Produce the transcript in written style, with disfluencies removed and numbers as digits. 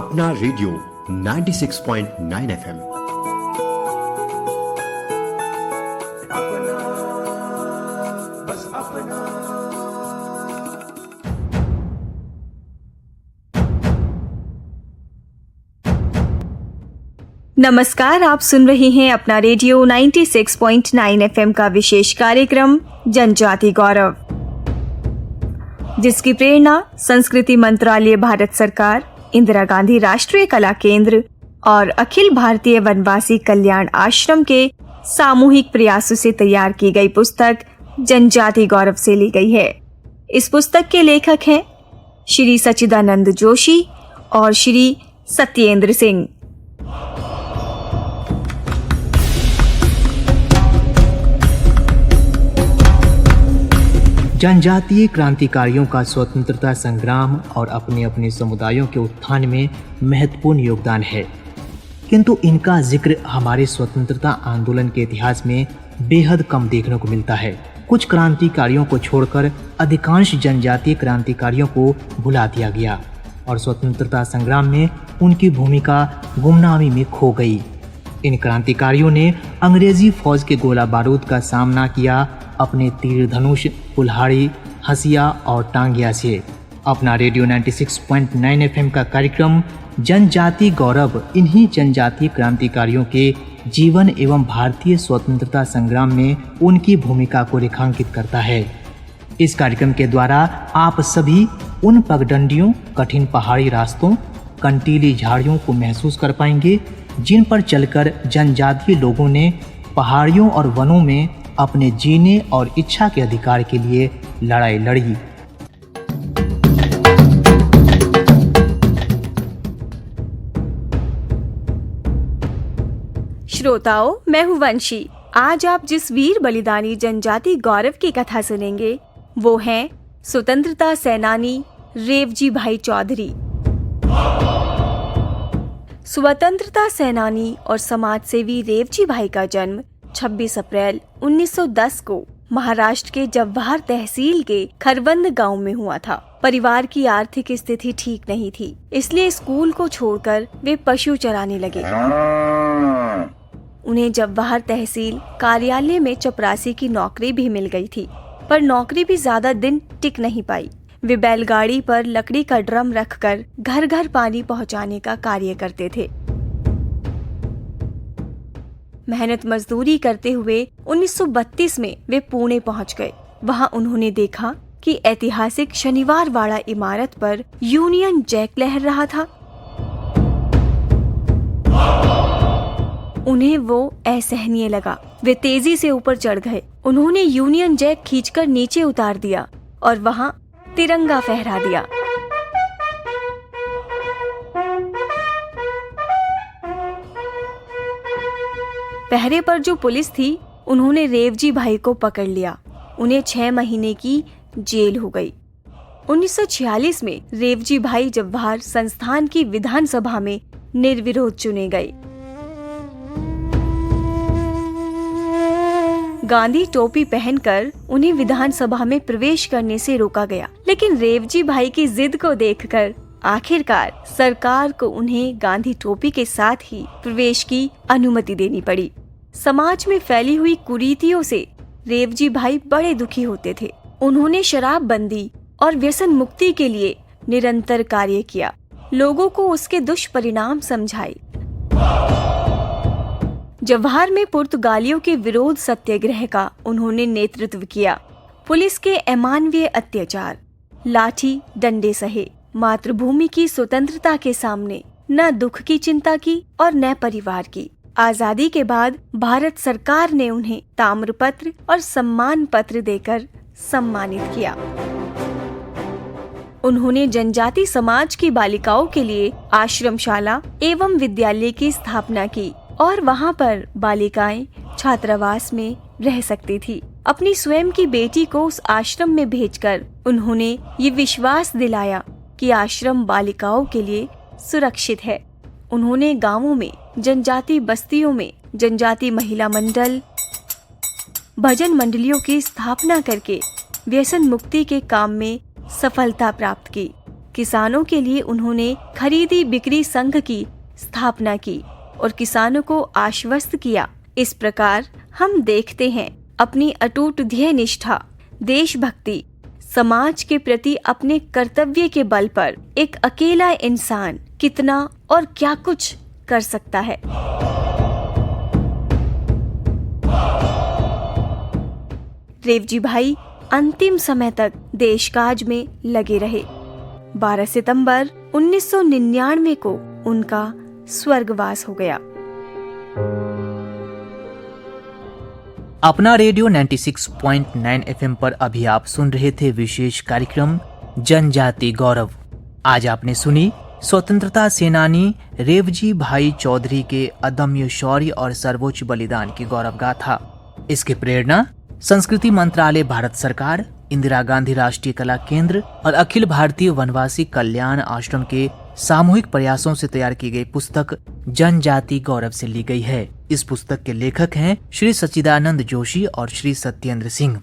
अपना radio 96.9 FM। नमस्कार, आप सुन रहे हैं अपना रेडियो 96.9 FM का विशेष कार्यक्रम जनजाति गौरव, जिसकी प्रेरणा संस्कृति मंत्रालय, भारत सरकार, इंदिरा गांधी राष्ट्रीय कला केंद्र और अखिल भारतीय वनवासी कल्याण आश्रम के सामूहिक प्रयासों से तैयार की गई पुस्तक जनजाति गौरव से ली गई है। इस पुस्तक के लेखक हैं श्री सच्चिदानंद जोशी और श्री सत्येंद्र सिंह। जनजातीय क्रांतिकारियों का स्वतंत्रता संग्राम और अपने अपने समुदायों के उत्थान में महत्वपूर्ण योगदान है, किंतु इनका जिक्र हमारे स्वतंत्रता आंदोलन के इतिहास में बेहद कम देखने को मिलता है। कुछ क्रांतिकारियों को छोड़कर अधिकांश जनजातीय क्रांतिकारियों को भुला दिया गया और स्वतंत्रता संग्राम में उनकी भूमिका गुमनामी में खो गई। इन क्रांतिकारियों ने अंग्रेजी फौज के गोला बारूद का सामना किया अपने तीर धनुष, कुल्हाड़ी, हसिया और टांगिया से। अपना रेडियो 96.9 FM का कार्यक्रम जनजाति गौरव इन्हीं जनजातीय क्रांतिकारियों के जीवन एवं भारतीय स्वतंत्रता संग्राम में उनकी भूमिका को रेखांकित करता है। इस कार्यक्रम के द्वारा आप सभी उन पगडंडियों, कठिन पहाड़ी रास्तों, कंटीली झाड़ियों को महसूस कर पाएंगे जिन पर चलकर जनजातीय लोगों ने पहाड़ियों और वनों में अपने जीने और इच्छा के अधिकार के लिए लड़ाई लड़ी। श्रोताओं, मैं हूं वंशी। आज आप जिस वीर बलिदानी जनजाति गौरव की कथा सुनेंगे वो हैं स्वतंत्रता सेनानी रेवजी भाई चौधरी। स्वतंत्रता सेनानी और समाजसेवी रेवजी भाई का जन्म 26 अप्रैल 1910 को महाराष्ट्र के जव्हार तहसील के खरवंद गांव में हुआ था। परिवार की आर्थिक स्थिति ठीक नहीं थी, इसलिए स्कूल को छोड़कर वे पशु चराने लगे। उन्हें जव्हार तहसील कार्यालय में चपरासी की नौकरी भी मिल गई थी, पर नौकरी भी ज्यादा दिन टिक नहीं पाई। वे बैलगाड़ी पर लकड़ी का ड्रम रखकर घर घर पानी पहुंचाने का कार्य करते थे। मेहनत मजदूरी करते हुए 1932 में वे पुणे पहुंच गए। वहां उन्होंने देखा कि ऐतिहासिक शनिवार वाड़ा इमारत पर यूनियन जैक लहर रहा था। उन्हें वो असहनीय लगा। वे तेजी से ऊपर चढ़ गए। उन्होंने यूनियन जैक खींचकर नीचे उतार दिया और वहां तिरंगा फहरा दिया। पहरे पर जो पुलिस थी, उन्होंने रेवजी भाई को पकड़ लिया। उन्हें 6 महीने की जेल हो गई। 1946 में रेवजी भाई जव्हार संस्थान की विधानसभा में निर्विरोध चुने गए। गांधी टोपी पहनकर उन्हें विधानसभा में प्रवेश करने से रोका गया, लेकिन रेवजी भाई की जिद को देखकर आखिरकार सरकार को उन्हें गांधी टोपी के साथ ही प्रवेश की अनुमति देनी पड़ी। समाज में फैली हुई कुरीतियों से रेवजी भाई बड़े दुखी होते थे। उन्होंने शराबबंदी और व्यसन मुक्ति के लिए निरंतर कार्य किया, लोगों को उसके दुष्परिणाम समझाए। जव्हार में पुर्तगालियों के विरोध सत्याग्रह का उन्होंने नेतृत्व किया। पुलिस के अमानवीय अत्याचार, लाठी डंडे सहे। मातृभूमि की स्वतंत्रता के सामने न दुख की चिंता की और न परिवार की। आजादी के बाद भारत सरकार ने उन्हें ताम्रपत्र और सम्मान पत्र देकर सम्मानित किया। उन्होंने जनजाति समाज की बालिकाओं के लिए आश्रमशाला एवं विद्यालय की स्थापना की और वहां पर बालिकाएं छात्रावास में रह सकती थी। अपनी स्वयं की बेटी को उस आश्रम में भेजकर उन्होंने ये विश्वास दिलाया कि आश्रम बालिकाओं के लिए सुरक्षित है। उन्होंने गांवों में, जनजाति बस्तियों में जनजाति महिला मंडल, भजन मंडलियों की स्थापना करके व्यसन मुक्ति के काम में सफलता प्राप्त की। किसानों के लिए उन्होंने खरीदी बिक्री संघ की स्थापना की और किसानों को आश्वस्त किया। इस प्रकार हम देखते हैं अपनी अटूट ध्येय निष्ठा, देशभक्ति, समाज के प्रति अपने कर्तव्य के बल पर एक अकेला इंसान कितना और क्या कुछ कर सकता है। रेवजी भाई अंतिम समय तक देशकाज में लगे रहे। 12 सितंबर 1999 को उनका स्वर्गवास हो गया। अपना रेडियो 96.9 FM पर अभी आप सुन रहे थे विशेष कार्यक्रम जनजाति गौरव। आज आपने सुनी स्वतंत्रता सेनानी रेवजी भाई चौधरी के अदम्य शौर्य और सर्वोच्च बलिदान की गौरव गाथा। इसकी प्रेरणा संस्कृति मंत्रालय, भारत सरकार, इंदिरा गांधी राष्ट्रीय कला केंद्र और अखिल भारतीय वनवासी कल्याण आश्रम के सामूहिक प्रयासों से तैयार की गई पुस्तक जनजाति गौरव से ली गई है। इस पुस्तक के लेखक हैं श्री सच्चिदानंद जोशी और श्री सत्येंद्र सिंह।